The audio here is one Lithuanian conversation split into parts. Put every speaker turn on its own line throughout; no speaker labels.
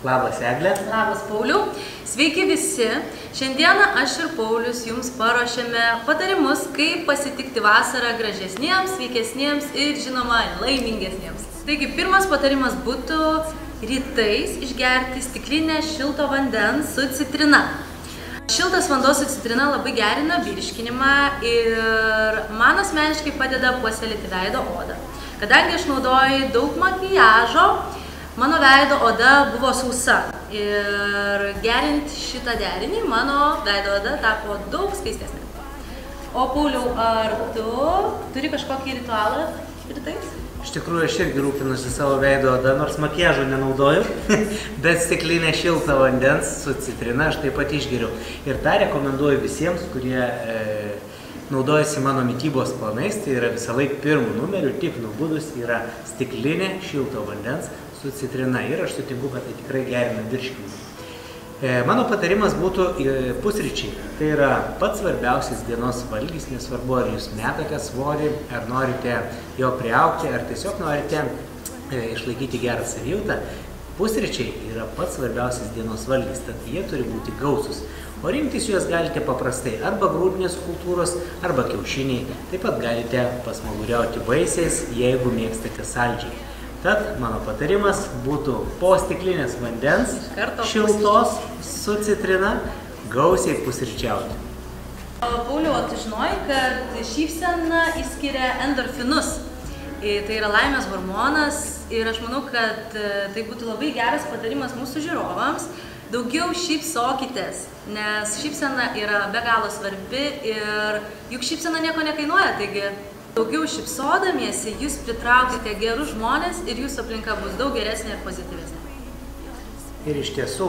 Labas, Eglė.
Labas, Pauliau. Sveiki visi. Šiandieną aš ir Paulius jums paruošėme patarimus, kaip pasitikti vasarą gražesniems, sveikesniems ir, žinoma, laimingesniems. Taigi, pirmas patarimas būtų rytais išgerti stiklinę šilto vandens su citrina. Šiltas vanduo su citrina labai gerina virškinimą ir man asmeniškai padeda puoselėti veido odą. Kadangi aš naudoju daug makiažo, mano veido oda buvo sausa ir gerint šitą derinį mano veido oda tapo daug skaistesnė. O Pauliau, ar tu turi kažkokį ritualą rytais?
Iš tikrųjų, aš irgi rūpinuosi savo veido odą, nors makiažo nenaudoju, bet stiklinę šiltą vandens su citrina aš taip pat išgeriu. Ir tą rekomenduoju visiems, kurie naudojasi mano mitybos planais, tai yra visą laiką pirmų numerių, tik nubudus yra stiklinė šilto vandens su citrina ir aš sutinku, kad tai tikrai gerina virškinimą. Mano patarimas būtų pusryčiai. Tai yra pats svarbiausias dienos valgys, nesvarbu ar jūs metate svorį, ar norite jo priaugti, ar tiesiog norite išlaikyti gerą savijautą. Pusryčiai yra pats svarbiausias dienos valgys, tad jie turi būti gausus. O rinktis juos galite paprastai arba grūdinės kultūros, arba kiaušiniai. Taip pat galite pasmaguriauti vaisiais, jeigu mėgstate saldžiai. Tad mano patarimas būtų po stiklinės vandens, šiltos su citrina, gausiai pusryčiauti.
Pauliau, tu žinojai, kad šypsena išskiria endorfinus. Tai yra laimės hormonas ir aš manau, kad tai būtų labai geras patarimas mūsų žiūrovams. Daugiau šypsokitės, nes šypsena yra be galo svarbi ir juk šypsena nieko nekainuoja, taigi daugiau šypsodamiesi jūs pritraukite gerus žmonės ir jūsų aplinka bus daug geresnė ir pozityvesnė.
Ir iš tiesų,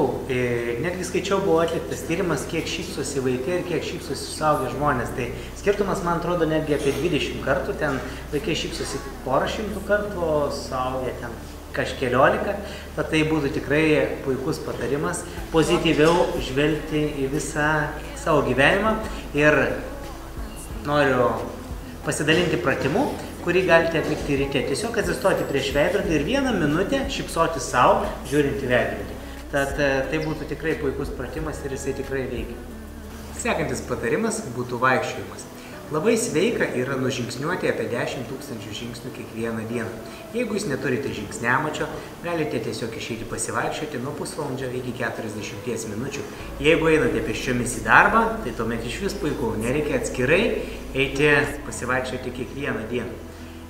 netgi skaičiau, buvo atliktas tyrimas, kiek šypsosi vaikai ir kiek šypsosi suaugę žmonės. Tai skirtumas, man atrodo, netgi apie 20 kartų, ten vaikai šypsosi porą šimtų kartų, o suaugę ten kažkeliolika. Tad tai būtų tikrai puikus patarimas, pozityviau žvelgti į visą savo gyvenimą ir noriu pasidalinti pratimu, kurį galite atlikti ryte. Tiesiog atsistoti prieš veidrodį ir 1 minutę šypsoti savo, žiūrint į veidrodį. Tad tai būtų tikrai puikus pratimas ir jisai tikrai veikia. Sekantis patarimas būtų vaikščiojimas. Labai sveika yra nužingsniuoti apie 10 000 žingsnių kiekvieną dieną. Jeigu jūs neturite žingsniamačio, galite tiesiog išeiti pasivaikščioti nuo pusvalandžio iki 40 minučių. Jeigu einate pėsčiomis į darbą, tai tuomet iš vis puiku, nereikia atskirai eiti pasivaikščioti kiekvieną dieną.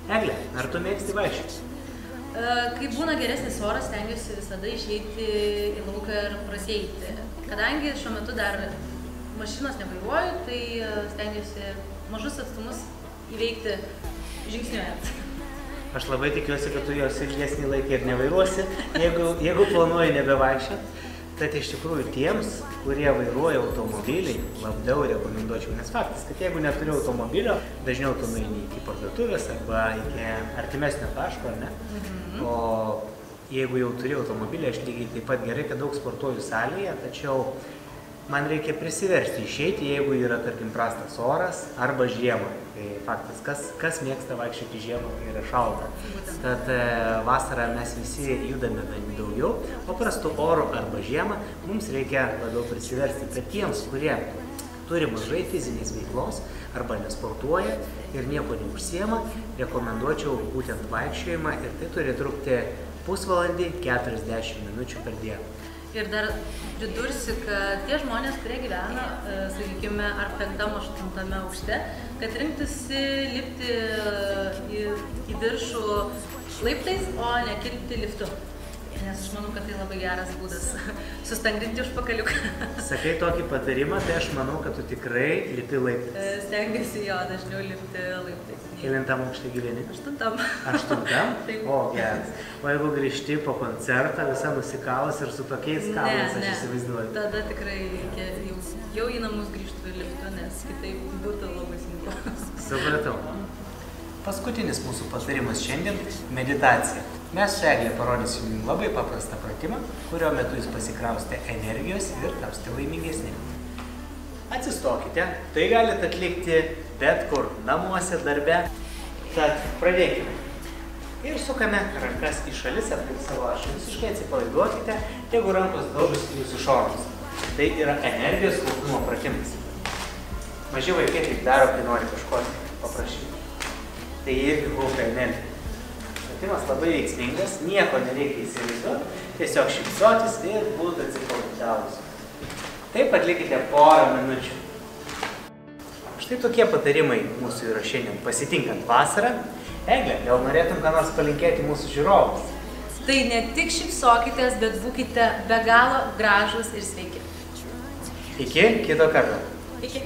Eglė, ar tu mėgsti vaikščioti?
Kai būna geresnis oras, stengiuosi visada išeiti į lauką ir prasieiti. Kadangi šiuo metu dar mašinos nevairuoju, tai stengiuosi mažus atstumus įveikti žingsniuojant.
Aš labai tikiuosi, kad tu jos ilgesnį laiką ir nevairuosi, jeigu planuoji nebevaikščioti. Tad iš tikrųjų tiems, kurie vairuoja automobilį, labiau rekomenduočiau, nes faktas, kad jeigu neturi automobilio, dažniau tu nueini iki parduotuvės arba iki artimesnio taško, ar ne? O jeigu jau turi automobilį, aš lygiai taip pat gerai, kad daug sportuoju salėje, tačiau man reikia prisiversti išeiti, jeigu yra, tarkim, prastas oras arba žiemą. Tai faktas, kas mėgsta vaikščioti žiemą, kai yra šalta. Tad vasarą mes visi judame daugiau, o prastu oru arba žiemą mums reikia labiau prisiversti. Bet tiems, kurie turi mažai fizinės veiklos arba nesportuoja ir nieko neužsiema, rekomenduočiau būtent vaikščiojimą ir tai turi trukti pusvalandį 40 minučių per dieną.
Ir dar pridursiu, kad tie žmonės, kurie gyvena, sakykime, ar 5-8 aukšte, kad rinktųsi lipti į viršų laiptais, o ne kilti liftu. Nes aš manau, kad tai labai geras būdas sustangrinti užpakaliuką.
Sakai tokį patarimą, tai aš manau, kad tu tikrai lipi laiptais.
Stengiuosi jo dažniau lipti laiptais.
Kelintam aukšte gyveni?
8.
8? O, geras. O jeigu grįžti po koncertą, visą nusikalus ir su tokiais kalais, aš įsivaizduoju.
Tada tikrai jau į namus grįžtų liftu, nes kitaip būtų labai sunku.
Supratau. Paskutinis mūsų patarimas šiandien – meditacija. Mes su Eglė parodysim jums labai paprastą pratimą, kurio metu jūs pasikrausite energijos ir tapsite laimingesni. Atsistokite, tai galite atlikti bet kur, namuose, darbe. Tad pradėkime. Ir sukame rankas į šalis aplink savo ašį. Visiškai atsipalaiduokite, jeigu rankos daužosi jūsų šonus. Tai yra energijos kaupimo pratimas. Maži vaikai taip daro, kai nori kažko paprašyti. Tai irgi kaupia energiją. Pratimas labai veiksmingas, nieko nereikia įsivaizduoti, tiesiog šypsotis ir būti atsipalaidavus. Taip atlikite porą minučių. Štai tokie patarimai mūsų yra šiandien pasitinkant vasarą. Egle, gal norėtum ką nors palinkėti mūsų žiūrovams?
Tai ne tik šypsokitės, bet būkite be galo gražūs ir sveiki.
Iki kito karto.
Iki.